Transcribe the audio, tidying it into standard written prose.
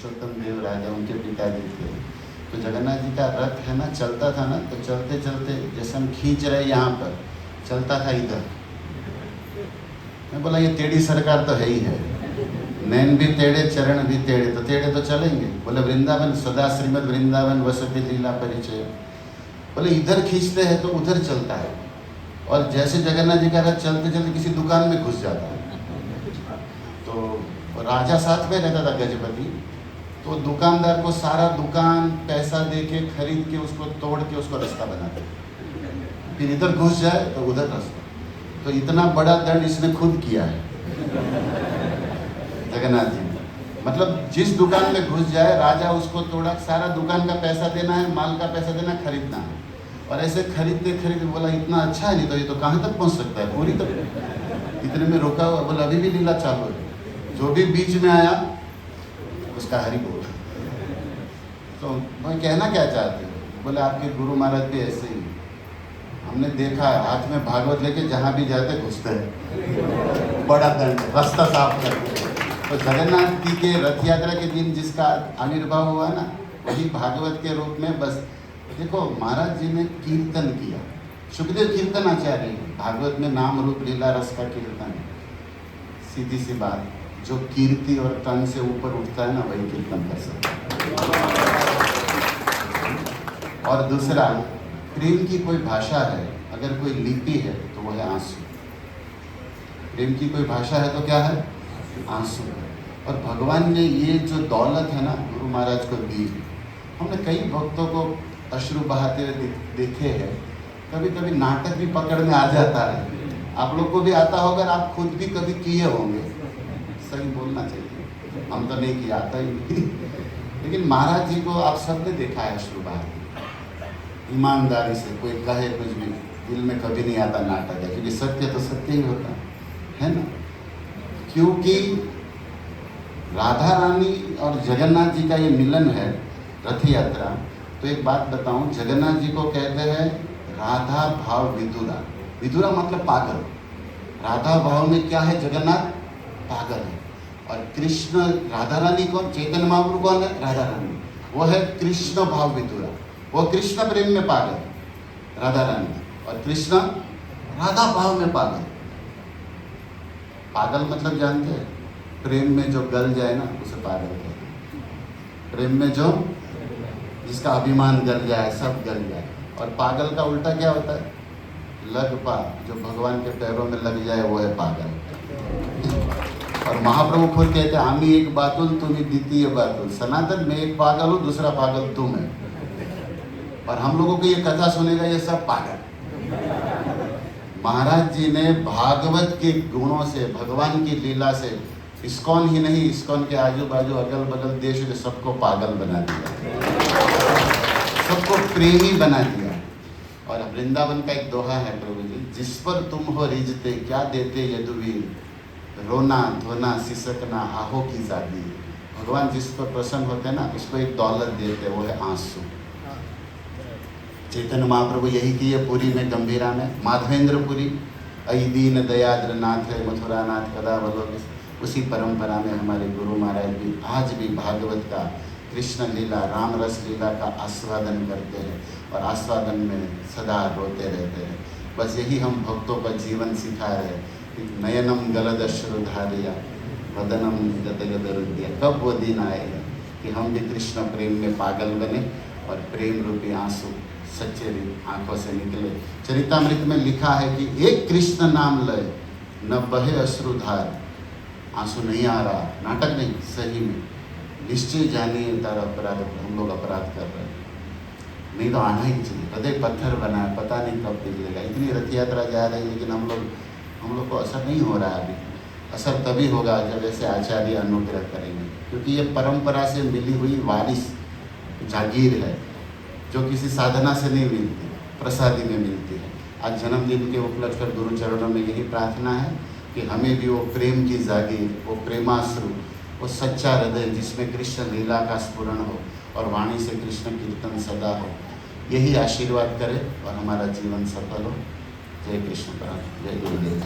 पुरुषोत्तम देव राजा उनके पिताजी थे। तो जगन्नाथ जी का रथ है ना, चलता था ना, तो चलते चलते जैसे हम खींच रहे यहाँ पर, चलता था इधर। मैं बोला ये टेढ़ी सरकार तो है ही है, नैन भी टेढ़े चरण भी टेढ़े, तो टेढ़े तो चलेंगे। बोले वृंदावन सदा श्रीमद वृंदावन वसति लीला परिचय, बोले इधर खींचते हैं तो उधर चलता है। और जैसे जगन्नाथ जी का रथ चलते चलते किसी दुकान में घुस जाता है, तो राजा साथ में रहता था गजपति, तो दुकानदार को सारा दुकान पैसा दे के खरीद के उसको तोड़ के उसको रास्ता बनाते, फिर इधर घुस जाए तो उधर रास्ता। तो इतना बड़ा दंड इसने खुद किया है जगन्नाथ जी ने। मतलब जिस दुकान में घुस जाए राजा उसको तोड़ा, सारा दुकान का पैसा देना है, माल का पैसा देना, खरीदना है। और ऐसे खरीदते खरीदते बोला इतना अच्छा है, नहीं तो ये तो कहाँ तक पहुँच सकता है, पूरी तक इतने में रोका हुआ। बोला अभी भी लीला चालू है, जो भी बीच में आया उसका हरि बोल। तो मैं कहना क्या चाहते हो? बोले आपके गुरु महाराज भी ऐसे ही, हमने देखा है हाथ में भागवत लेके जहाँ भी जाते घुसते हैं, बड़ा दंड, रास्ता साफ करते। तो जगन्नाथ जी के रथ यात्रा के दिन जिसका आविर्भाव हुआ ना, वही भागवत के रूप में। बस देखो महाराज जी ने कीर्तन किया, सुखदेव कीर्तन आचार्य है, भागवत में नाम रूप लीला रस का कीर्तन। सीधी सी बात, जो कीर्ति और तन से ऊपर उठता है ना, वही कीर्तन कर सकता है। और दूसरा, प्रेम की कोई भाषा है, अगर कोई लिपि है तो वह है आंसू। प्रेम की कोई भाषा है तो क्या है? आंसू। और भगवान ने ये जो दौलत है ना गुरु महाराज को दी। हमने कई भक्तों को अश्रु बहाते हुए देखे हैं, कभी कभी नाटक भी पकड़ में आ जाता है। आप लोग को भी आता होगा, आप खुद भी कभी किए होंगे, सही बोलना चाहिए, हम तो नहीं किया, आता ही नहीं। लेकिन महाराज जी को आप सबने देखा है अश्रु बहाते, ईमानदारी से। कोई कहे कुछ भी, दिल में कभी नहीं आता नाटक है, क्योंकि सत्य तो सत्य ही होता है ना। क्योंकि राधा रानी और जगन्नाथ जी का ये मिलन है, रथ यात्रा। तो एक बात बताऊं, जगन्नाथ जी को कहते हैं राधा भाव विदुरा। विदुरा मतलब पागल, राधा भाव में क्या है? जगन्नाथ पागल है। और कृष्ण, राधा रानी कौन? चैतन्य महाप्रभु कौन है? राधा रानी। वो है कृष्ण भाव विदुरा, वो कृष्ण प्रेम में पागल राधा रानी, और कृष्ण राधा भाव में पागल। पागल मतलब जानते हैं? प्रेम में जो गल जाए ना, उसे पागल कहते हैं। प्रेम में जो, जिसका अभिमान गल जाए, सब गल जाए। और पागल का उल्टा क्या होता है? लग पा, जो भगवान के पैरों में लग जाए वो है पागल। और महाप्रभु खुद कहते हैं आमी एक बातुल तुम्ही द्वितीय बातुल। सनातन में एक पागल हो, दूसरा पागल तुम है। और हम लोगों को ये कथा सुनेगा ये सब पागल। महाराज जी ने भागवत के गुणों से, भगवान की लीला से, इस्कॉन ही नहीं, इस्कॉन के आजू बाजू अगल बगल देश में सबको पागल बना दिया, सबको प्रेमी बना दिया। और वृंदावन का एक दोहा है प्रभु जी, जिस पर तुम हो रिझते क्या देते यदुवीर, रोना धोना सिसकना आहो की जागी। भगवान जिस पर प्रसन्न होते हैं ना, उसको एक दौलत देते हैं, वो है आंसू। चैतन्य महाप्रभु यही किए पुरी में, गंभीरा में, माधवेंद्रपुरी, अई दीन दयाद्र नाथ है मथुरा नाथ कदा बलोगे। उसी परंपरा में हमारे गुरु महाराज भी आज भी भागवत का, कृष्ण लीला, राम रस लीला का आस्वादन करते हैं, और आस्वादन में सदा रोते रहते हैं। बस यही हम भक्तों का जीवन सिखा रहे हैं। नयनम गलदश्रुधारिया वदनम गदगदरुद्या। कब वो दिन आएगा कि हम भी कृष्ण प्रेम में पागल बने और प्रेम रूपी आंसू सच्चे आंखों से निकले। चरितामृत में लिखा है कि एक कृष्ण नाम लय न बहे अश्रुधार। आंसू नहीं आ रहा, नाटक नहीं, सही में निश्चय जानिए तारा अपराध, हम लोग अपराध कर रहे हैं। नहीं तो आना ही चाहिए। हृदय पत्थर बना है, पता नहीं कब पिघलेगा। इतनी रथ यात्रा जा रही है, लेकिन हम लोग को असर नहीं हो रहा है अभी। असर तभी होगा जब ऐसे आचार्य अनुग्रह करेंगे, क्योंकि ये परंपरा से मिली हुई वारिस जागीर है, जो किसी साधना से नहीं मिलती, प्रसादी में मिलती है। आज जन्मदिन के उपलक्ष्य पर गुरु चरणों में यही प्रार्थना है कि हमें भी वो प्रेम की जागीर, वो प्रेमाश्रु, वो सच्चा हृदय जिसमें कृष्ण लीला का स्फुरण हो और वाणी से कृष्ण कीर्तन सदा हो, यही आशीर्वाद करे और हमारा जीवन सफल हो। जय कृष्ण प्राण, जय गुरुदेव।